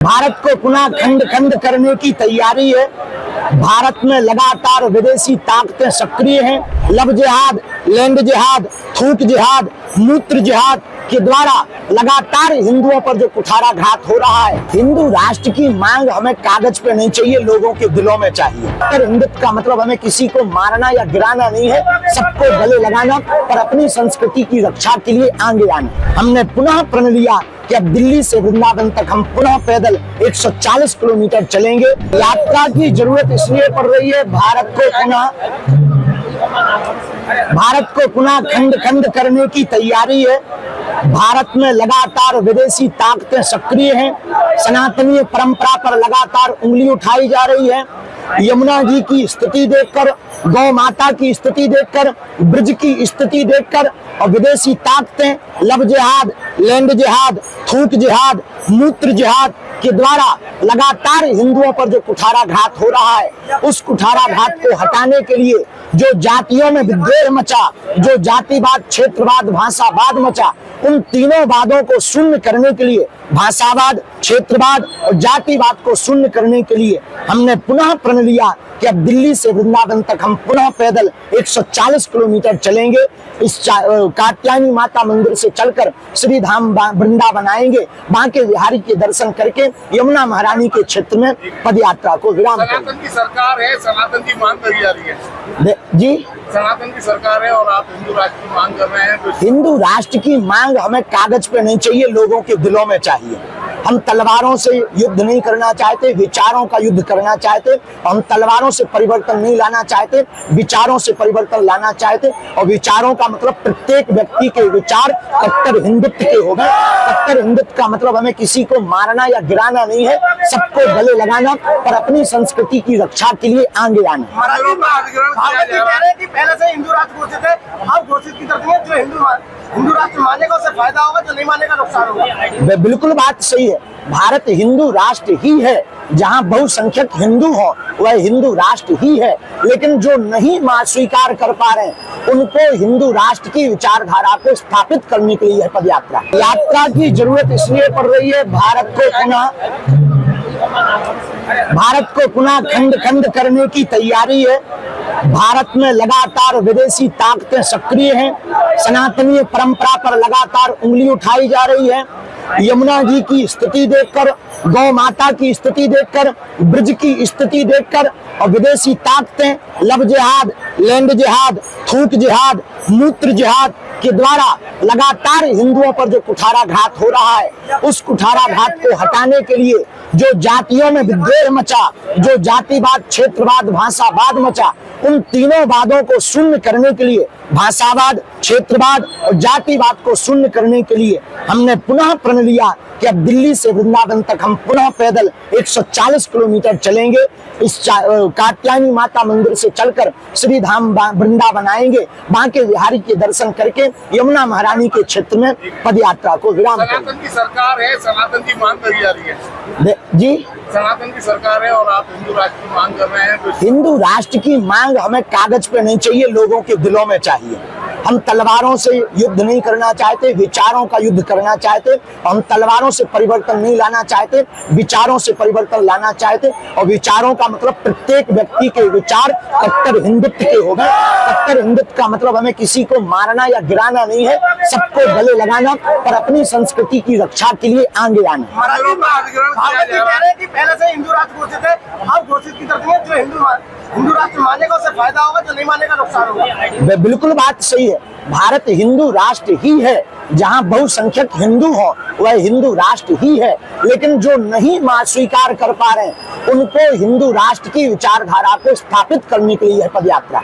भारत को पुनः खंड खंड करने की तैयारी है। भारत में लगातार विदेशी ताकतें सक्रिय हैं। लब जिहाद, लैंड जिहाद, थूक जिहाद, मूत्र जिहाद के द्वारा लगातार हिंदुओं पर जो कुठाराघात हो रहा है। हिंदू राष्ट्र की मांग हमें कागज पे नहीं चाहिए, लोगों के दिलों में चाहिए। पर हिंदुत्व का मतलब हमें किसी को मारना या गिराना नहीं है, सबको गले लगाना और अपनी संस्कृति की रक्षा के लिए आगे आना। हमने पुनः प्रण लिया कि अब दिल्ली से वृंदावन तक हम पुनः पैदल 140 किलोमीटर चलेंगे। यात्रा की जरूरत इसलिए पड़ रही है, भारत को पुनः खंड खंड करने की तैयारी है। भारत में लगातार विदेशी ताकतें सक्रिय हैं। सनातनीय परंपरा पर लगातार उंगली उठाई जा रही है। यमुना जी की स्थिति देखकर, गौ माता की स्थिति देखकर, ब्रज की स्थिति देखकर और विदेशी ताकतें लब जिहाद, लैंड जिहाद, थूक जिहाद, मूत्र जिहाद के द्वारा लगातार हिंदुओं पर जो कुठाराघात हो रहा है, उस कुठाराघात को हटाने के लिए जो जातियों में विद्वेष मचा, जो जातिवाद, क्षेत्रवाद, भाषावाद मचा, उन तीनों वादों को शून्य करने के लिए, भाषावाद, क्षेत्रवाद और जातिवाद को शून्य करने के लिए हमने पुनः प्रण लिया कि अब दिल्ली से वृंदावन तक हम पुनः पैदल 140 किलोमीटर चलेंगे। इस कात्यायनी माता मंदिर से चलकर श्री धाम वृंदावन आएंगे, बांके बिहारी के दर्शन करके यमुना महारानी के क्षेत्र में पदयात्रा को विराम करेंगे। सनातन की सरकार है, सनातन की मांग करी जा रही है जी। सनातन की सरकार है और आप हिंदू राष्ट्र की मांग कर रहे हैं तो हिंदू राष्ट्र की मांग हमें कागज पे नहीं चाहिए, लोगों के दिलों में चाहिए। हम तलवारों से युद्ध नहीं करना चाहते, विचारों का युद्ध करना चाहते। हम तलवारों से परिवर्तन नहीं लाना चाहते, विचारों से परिवर्तन लाना चाहते। और विचारों का मतलब प्रत्येक व्यक्ति के विचार कट्टर हिंदुत्व के हो गए। कट्टर हिंदुत्व का मतलब हमें किसी को मारना या गिराना नहीं है, सबको गले लगाना और अपनी संस्कृति की रक्षा के लिए आगे आना। पहले से हिंदू राष्ट्र घोषित है, अब घोषित की तरफ है। जो हिंदू राष्ट्र मानेगा उससे फायदा होगा, जो नहीं मानेगा नुकसान होगा। बिल्कुल बात सही है। भारत हिंदू राष्ट्र ही है। जहां बहुसंख्यक हिंदू हो वह हिंदू राष्ट्र ही है। लेकिन जो नहीं स्वीकार कर पा रहे हैं, उनको हिंदू राष्ट्र की विचारधारा को स्थापित करने के लिए पदयात्रा यात्रा की जरूरत इसलिए पड़ रही है। भारत को पुनः खंड खंड करने की तैयारी है। भारत में लगातार विदेशी ताकतें सक्रिय हैं। सनातनीय परंपरा पर लगातार उंगली उठाई जा रही है। यमुना जी की स्थिति देखकर, गौ माता की स्थिति देखकर, ब्रज की स्थिति देखकर और विदेशी ताकतें लब जिहाद, लैंड जिहाद, थूक जिहाद, मूत्र जिहाद के द्वारा लगातार हिंदुओं पर जो कुठाराघात हो रहा है, उस कुठाराघात को हटाने के लिए जो जातियों में विद्वेष मचा, जो जातिवाद, क्षेत्रवाद, भाषावाद मचा, उन तीनों वादों को शून्य करने के लिए, भाषावाद, क्षेत्रवाद और जातिवाद को शून्य करने के लिए हमने पुनः प्रण लिया कि अब दिल्ली से वृंदावन तक हम पुनः पैदल 140 किलोमीटर चलेंगे। इस कात्यायनी माता मंदिर से चलकर श्री धाम वृंदावन आएंगे, बांके बिहारी के दर्शन करके यमुना महारानी के क्षेत्र में पदयात्रा को विराम करेंगे। सनातन की सरकार है, सनातन की मांग करी जा रही है जी। सनातन की सरकार है और आप हिंदू राष्ट्र की मांग कर रहे हैं तो हिंदू राष्ट्र की मांग हमें कागज पे नहीं चाहिए, लोगों के दिलों में चाहिए। हम तलवारों से युद्ध नहीं करना चाहते, विचारों का युद्ध करना चाहते। हम तलवारों से परिवर्तन नहीं लाना चाहते, विचारों से परिवर्तन लाना चाहते। और विचारों का मतलब प्रत्येक व्यक्ति के विचार कट्टर हिंदुत्व के हो गए। कट्टर हिंदुत्व का मतलब हमें किसी को मारना या गिराना नहीं है, सबको गले लगाना और अपनी संस्कृति की रक्षा के लिए आगे आना। पहले से हिंदू राष्ट्र घोषित है, अब घोषित की तरफ है। जो हिंदू राष्ट्र मानेगा उससे फायदा होगा, जो नहीं मानेगा नुकसान होगा। बिल्कुल बात सही है। भारत हिंदू राष्ट्र ही है। जहां बहुसंख्यक हिंदू हो वह हिंदू राष्ट्र ही है। लेकिन जो नहीं स्वीकार कर पा रहे हैं, उनको हिंदू राष्ट्र की विचारधारा को स्थापित करने के लिए पदयात्रा